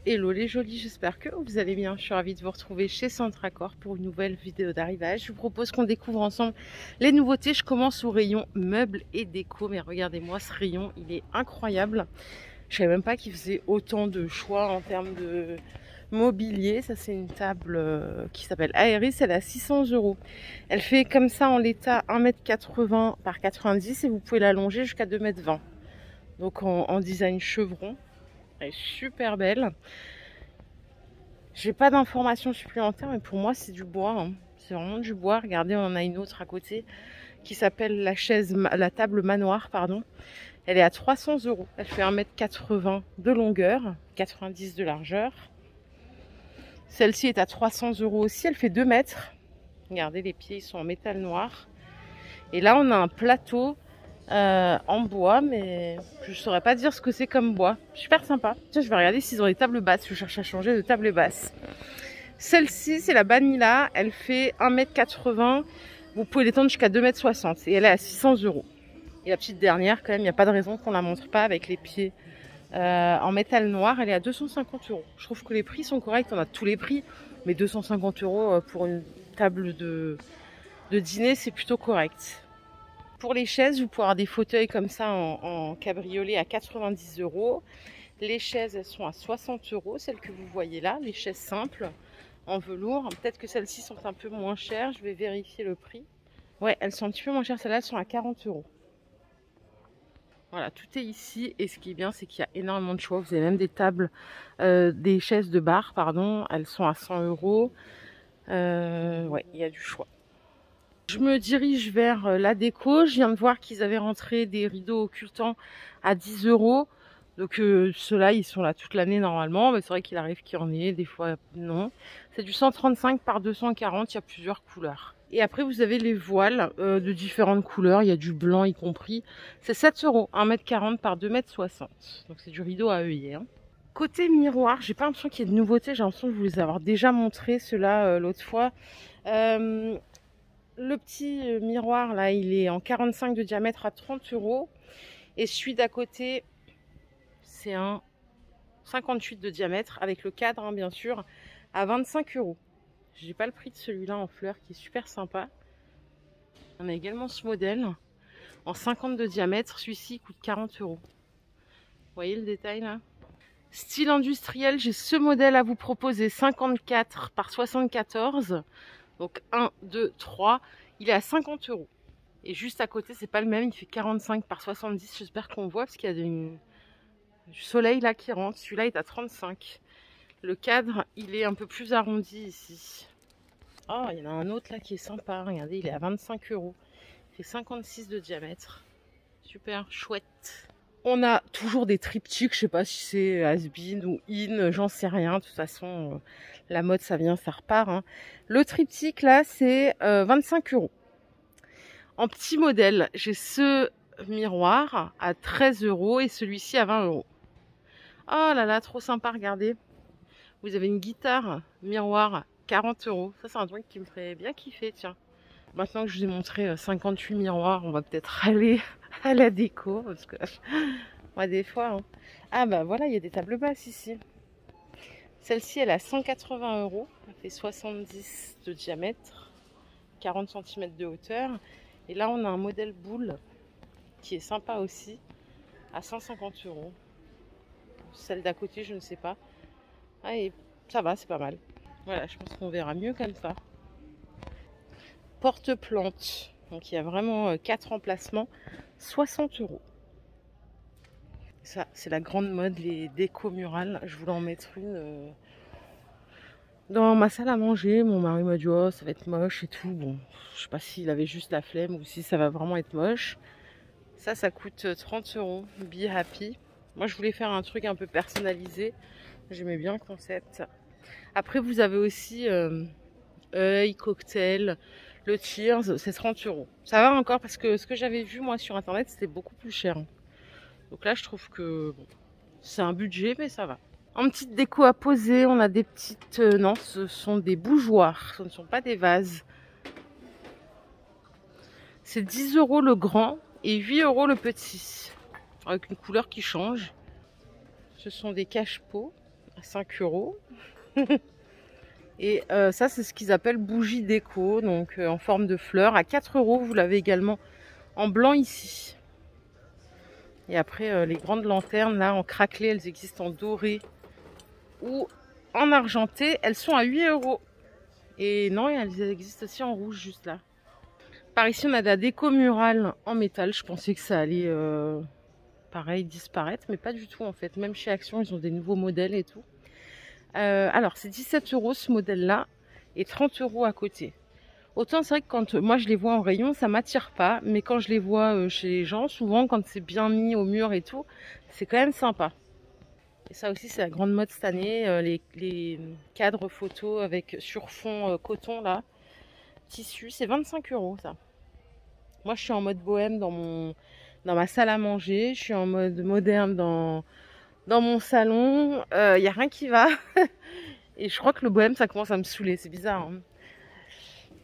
Hello les jolis, j'espère que vous allez bien. Je suis ravie de vous retrouver chez Centracor pour une nouvelle vidéo d'arrivage. Je vous propose qu'on découvre ensemble les nouveautés. Je commence au rayon meubles et déco, mais regardez-moi ce rayon, il est incroyable. Je savais même pas qu'il faisait autant de choix en termes de mobilier. Ça, c'est une table qui s'appelle Aeris, elle est à 600 €. Elle fait comme ça en l'état 1,80 m par 90 et vous pouvez l'allonger jusqu'à 2,20 m. Donc en design chevron. Elle est super belle. J'ai pas d'informations supplémentaires, mais pour moi c'est du bois, hein. C'est vraiment du bois. Regardez, on en a une autre à côté qui s'appelle la table manoir, pardon. Elle est à 300 €. Elle fait 1,80 m de longueur, 90 de largeur. Celle-ci est à 300 € aussi. Elle fait 2 mètres. Regardez, les pieds ils sont en métal noir. Et là on a un plateau en bois, mais je ne saurais pas dire ce que c'est comme bois. Super sympa. Tiens, je vais regarder s'ils ont des tables basses. Je cherche à changer de table basse. Celle-ci, c'est la Banilla. Elle fait 1,80 m. Vous pouvez l'étendre jusqu'à 2,60 m. Et elle est à 600 €. Et la petite dernière, quand même, il n'y a pas de raison qu'on la montre pas avec les pieds en métal noir. Elle est à 250 €. Je trouve que les prix sont corrects. On a tous les prix. Mais 250 € pour une table de dîner, c'est plutôt correct. Pour les chaises, vous pouvez avoir des fauteuils comme ça en cabriolet à 90 €. Les chaises, elles sont à 60 €, celles que vous voyez là, les chaises simples en velours. Peut-être que celles-ci sont un peu moins chères, je vais vérifier le prix. Ouais, elles sont un petit peu moins chères, celles-là, elles sont à 40 €. Voilà, tout est ici et ce qui est bien, c'est qu'il y a énormément de choix. Vous avez même des tables, des chaises de bar, pardon, elles sont à 100 €. Ouais, il y a du choix. Je me dirige vers la déco. Je viens de voir qu'ils avaient rentré des rideaux occultants à 10 €. Donc ceux-là, ils sont là toute l'année normalement. Mais c'est vrai qu'il arrive qu'il y en ait, des fois non. C'est du 135 par 240, il y a plusieurs couleurs. Et après, vous avez les voiles de différentes couleurs. Il y a du blanc y compris. C'est 7 €, 1,40 m par 2,60 m. Donc c'est du rideau à œillet, hein. Côté miroir, j'ai pas l'impression qu'il y ait de nouveautés. J'ai l'impression de vous les avoir déjà montré ceux-là l'autre fois. Le petit miroir là, il est en 45 de diamètre à 30 €. Et celui d'à côté, c'est un 58 de diamètre avec le cadre, hein, bien sûr, à 25 €. J'ai pas le prix de celui-là en fleurs qui est super sympa. On a également ce modèle en 50 de diamètre. Celui-ci coûte 40 €. Vous voyez le détail là? Style industriel, j'ai ce modèle à vous proposer, 54 par 74. Donc 1, 2, 3, il est à 50 €. Et juste à côté, c'est pas le même, il fait 45 par 70. J'espère qu'on voit parce qu'il y a du soleil là qui rentre. Celui-là est à 35. Le cadre, il est un peu plus arrondi ici. Oh, il y en a un autre là qui est sympa. Regardez, il est à 25 €. Il fait 56 de diamètre. Super chouette. On a toujours des triptyques, je sais pas si c'est has-been ou in, j'en sais rien. De toute façon, la mode, ça vient, ça repart, hein. Le triptyque, là, c'est 25 €. En petit modèle, j'ai ce miroir à 13 € et celui-ci à 20 €. Oh là là, trop sympa, regardez. Vous avez une guitare miroir 40 €. Ça, c'est un truc qui me ferait bien kiffer, tiens. Maintenant que je vous ai montré 58 miroirs, on va peut-être aller à la déco. Parce que moi, des fois... hein. Ah bah voilà, il y a des tables basses ici. Celle-ci, elle a 180 €. Elle fait 70 de diamètre, 40 cm de hauteur. Et là, on a un modèle boule qui est sympa aussi, à 150 €. Celle d'à côté, je ne sais pas. Ah, et ça va, c'est pas mal. Voilà, je pense qu'on verra mieux comme ça. Porte-plante. Donc il y a vraiment 4 emplacements, 60 €. Ça, c'est la grande mode, les décos murales. Je voulais en mettre une dans ma salle à manger. Mon mari m'a dit oh, ça va être moche et tout. Bon, je sais pas s'il avait juste la flemme ou si ça va vraiment être moche. Ça coûte 30 €. Be Happy. Moi, je voulais faire un truc un peu personnalisé. J'aimais bien le concept. Après, vous avez aussi œil, cocktail, le Cheers, c'est 30 €. Ça va encore parce que ce que j'avais vu moi sur internet, c'était beaucoup plus cher. Donc là, je trouve que bon, c'est un budget, mais ça va. En petite déco à poser, on a des petites... non, ce sont des bougeoirs, ce ne sont pas des vases. C'est 10 € le grand et 8 € le petit. Avec une couleur qui change. Ce sont des cache-pots. à 5 euros. Et ça, c'est ce qu'ils appellent bougie déco, donc en forme de fleurs. À 4 euros, vous l'avez également en blanc ici. Et après, les grandes lanternes, là, en craquelé, elles existent en doré ou en argenté. Elles sont à 8 euros. Et non, elles existent aussi en rouge, juste là. Par ici, on a de la déco murale en métal. Je pensais que ça allait, pareil, disparaître, mais pas du tout, en fait. Même chez Action, ils ont des nouveaux modèles et tout. Alors, c'est 17 euros ce modèle-là et 30 euros à côté. Autant c'est vrai que quand moi je les vois en rayon, ça m'attire pas, mais quand je les vois chez les gens, souvent quand c'est bien mis au mur et tout, c'est quand même sympa. Et ça aussi, c'est la grande mode cette année, les cadres photos avec sur fond coton là, tissu, c'est 25 euros ça. Moi, je suis en mode bohème dans ma salle à manger, je suis en mode moderne dans mon salon, y a rien qui va. Et je crois que le bohème, ça commence à me saouler, c'est bizarre. Hein.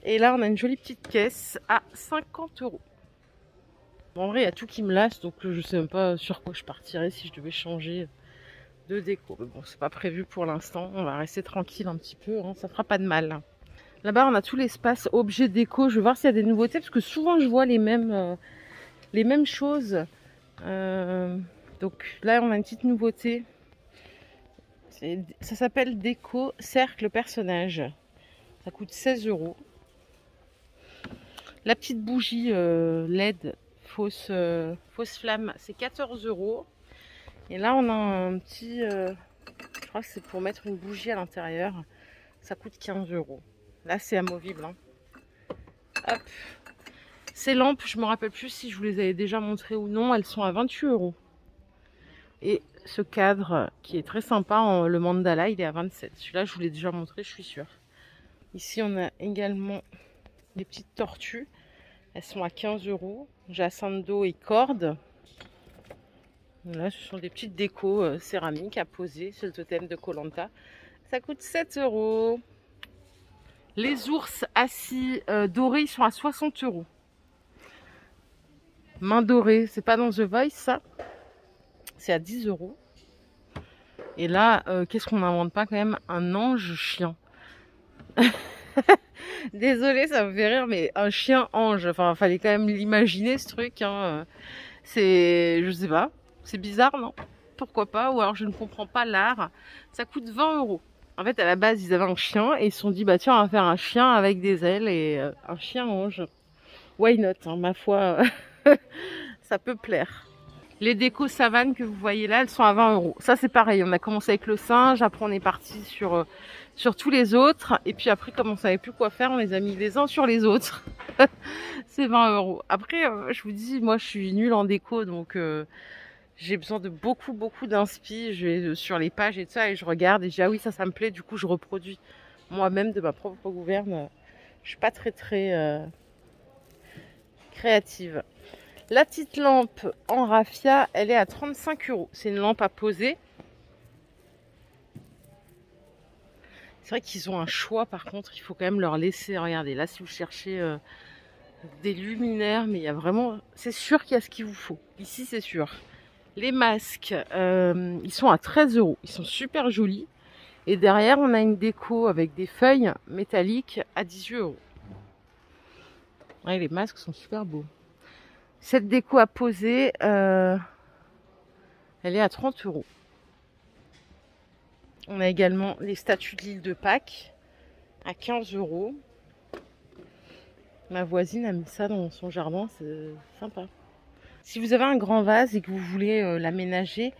Et là, on a une jolie petite caisse à 50 euros. Bon, en vrai, il y a tout qui me lasse, donc je sais même pas sur quoi je partirais si je devais changer de déco. Mais bon, c'est pas prévu pour l'instant. On va rester tranquille un petit peu, hein, ça fera pas de mal. Là-bas, on a tout l'espace objets déco. Je vais voir s'il y a des nouveautés, parce que souvent, je vois les mêmes choses. Donc là, on a une petite nouveauté. Ça s'appelle Déco Cercle Personnage. Ça coûte 16 euros. La petite bougie LED fausse flamme, c'est 14 euros. Et là, on a un petit... je crois que c'est pour mettre une bougie à l'intérieur. Ça coûte 15 euros. Là, c'est amovible. Hein. Hop. Ces lampes, je me rappelle plus si je vous les avais déjà montrées ou non. Elles sont à 28 euros. Et ce cadre qui est très sympa, le mandala, il est à 27. Celui-là, je vous l'ai déjà montré, je suis sûre. Ici, on a également des petites tortues. Elles sont à 15 euros. Jacinthe d'eau et corde. Là, ce sont des petites décos céramiques à poser. C'est le totem de Koh Lanta. Ça coûte 7 euros. Les ours assis dorés, ils sont à 60 euros. Main dorée, c'est pas dans The Voice ça. C'est à 10 euros. Et là, qu'est-ce qu'on n'invente pas quand même? Un ange chien. Désolée, ça me fait rire, mais un chien ange. Enfin, fallait quand même l'imaginer ce truc. Hein. C'est, je sais pas, c'est bizarre, non? Pourquoi pas? Ou alors je ne comprends pas l'art. Ça coûte 20 euros. En fait, à la base, ils avaient un chien et ils se sont dit, bah tiens, on va faire un chien avec des ailes et un chien ange. Why not? Hein, ma foi, ça peut plaire. Les décos savane que vous voyez là, elles sont à 20 euros. Ça, c'est pareil. On a commencé avec le singe. Après, on est parti sur tous les autres. Et puis après, comme on savait plus quoi faire, on les a mis les uns sur les autres. C'est 20 euros. Après, je vous dis, moi, je suis nulle en déco. Donc, j'ai besoin de beaucoup d'inspi. Je vais sur les pages et tout ça. Et je regarde et je dis, ah oui, ça me plaît. Du coup, je reproduis moi-même de ma propre gouverne. Je suis pas très créative. La petite lampe en raffia, elle est à 35 euros. C'est une lampe à poser. C'est vrai qu'ils ont un choix, par contre, il faut quand même leur laisser. Regardez, là, si vous cherchez des luminaires, mais il y a vraiment... C'est sûr qu'il y a ce qu'il vous faut. Ici, c'est sûr. Les masques, ils sont à 13 euros. Ils sont super jolis. Et derrière, on a une déco avec des feuilles métalliques à 18 euros. Ouais, les masques sont super beaux. Cette déco à poser, elle est à 30 euros. On a également les statues de l'île de Pâques à 15 euros. Ma voisine a mis ça dans son jardin, c'est sympa. Si vous avez un grand vase et que vous voulez l'aménager,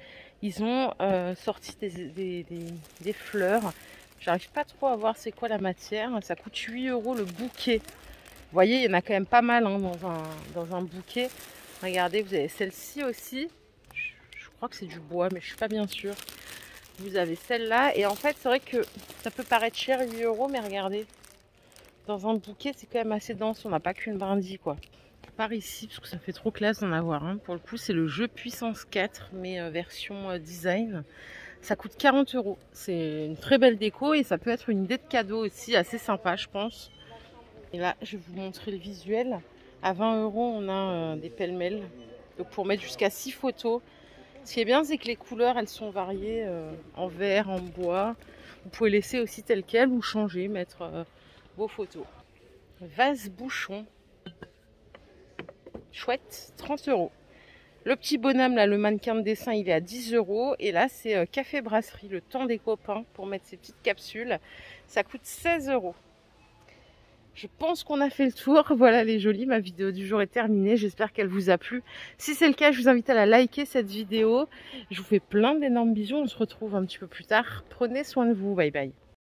ils ont sorti des fleurs. J'arrive pas trop à voir c'est quoi la matière. Ça coûte 8 euros le bouquet. Vous voyez, il y en a quand même pas mal hein, dans un bouquet. Regardez, vous avez celle-ci aussi. Je crois que c'est du bois, mais je suis pas bien sûre. Vous avez celle-là. Et en fait, c'est vrai que ça peut paraître cher, 8 euros, mais regardez. Dans un bouquet, c'est quand même assez dense. On n'a pas qu'une brindille, quoi. Par ici, parce que ça fait trop classe d'en avoir un. Pour le coup, c'est le jeu Puissance 4, mais version design. Ça coûte 40 euros. C'est une très belle déco et ça peut être une idée de cadeau aussi, assez sympa, je pense. Et là, je vais vous montrer le visuel. À 20 euros, on a des pêle-mêle. Donc pour mettre jusqu'à 6 photos, Ce qui est bien, c'est que les couleurs, elles sont variées en verre, en bois. Vous pouvez laisser aussi tel quel ou changer, mettre vos photos. Vase bouchon. Chouette, 30 €. Le petit bonhomme, là, le mannequin de dessin, il est à 10 €. Et là, c'est café brasserie, le temps des copains, pour mettre ces petites capsules. Ça coûte 16 €. Je pense qu'on a fait le tour. Voilà les jolis, ma vidéo du jour est terminée. J'espère qu'elle vous a plu. Si c'est le cas, je vous invite à la liker cette vidéo. Je vous fais plein d'énormes bisous. On se retrouve un petit peu plus tard. Prenez soin de vous. Bye bye.